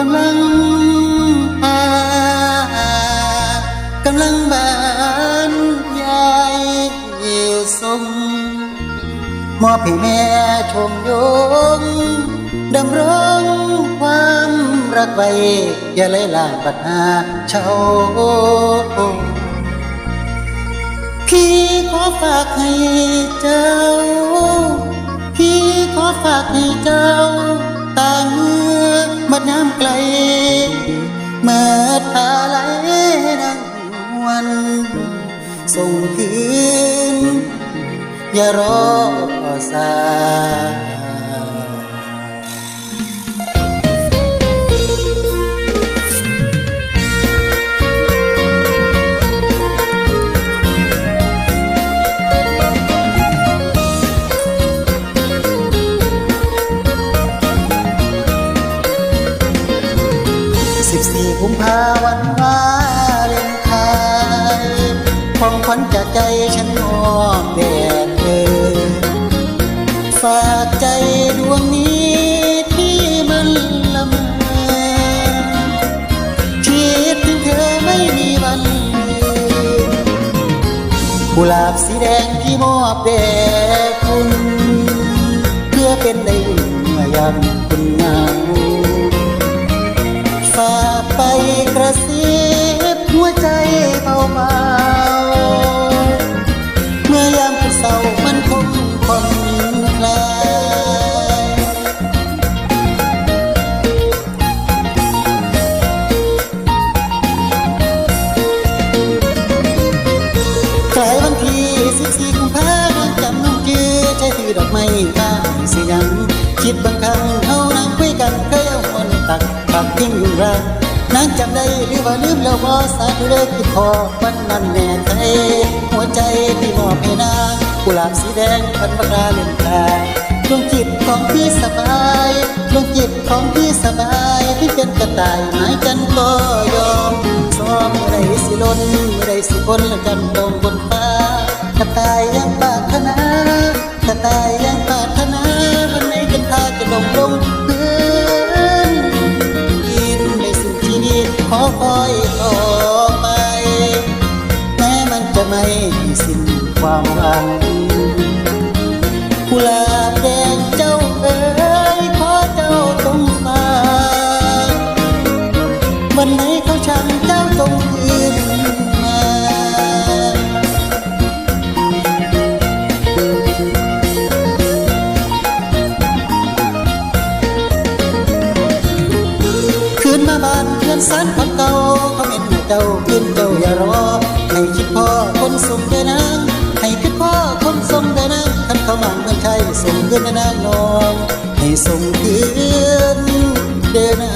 ำลังอากำลังบานยายสมมอบให้แม่ชมยงดำรงความรักไว้อย่าเลยลาปัญหาเช่าพี่ขอฝากให้เจ้าพี่ขอฝากให้เจ้าตามเมื่อบัดน้ำไกลเมื่อทาไหลดังวันส่งคืนอย่ารอส14 กุมภาวันวาเลนไทน์ของขวัญจากใจฉันมอบแด่เธอฝากใจดวงนี้ที่มันละเมอคิดถึงเธอไม่มีวันลืมกุหลาบสีแดงที่มอบแด่คุณเพื่อเป็นได้อุ่นเมื่อยามคุณเหงาฝากไปกระซิบหัวใจเบาๆเมื่อยามเศร้ามันคงผ่อนคลายกลายวันที่14 กุมภาพันธ์จำน้องจื้อใช้ถือดอกไม้ข้างเสียงคิดบางครั้งเฮานั่งคุยกันเคยเอาคนตักปักทิ้งอยู่รักนางจำได้หรือว่าลืมแล้วบ่สาธุเลิกคิดพอวันนั้นแน่ใจหัวใจที่มอบให้นางกุหลาบสีแดงพันปากกาเล่นตาดวงจิตของพี่สบายดวงจิตของพี่สบายที่เป็นกระต่ายหมายกันก็ยอมซ้อมเมื่อใดสิล้นเมื่อใดสิพ้นและกันตรงบนฟ้ากระต่ายยังปรารถนากระต่ายยังปรารถนาวันไหนกันท่าจะลงพื้นกินในสิ่งที่ดีขอคอยต่อไปแม้มันจะไม่มีสิ้นความหวังกุหลาบแดงเจ้าเอ๋ยขอเจ้าจงฟังวันไหนเขาช่างเจ้าจงคืนมาบ้านเพื่อนสานคนเก่าเขาเป็นเจ้าขึ้นเจ้าอย่ารอให้คิดพ่อคนส่งเดินนางให้คิดพ่อคนส่งเดินนางคันเขาหมั่นเมืองไทยส่งเดินนางนองให้ส่งคืนเดินนา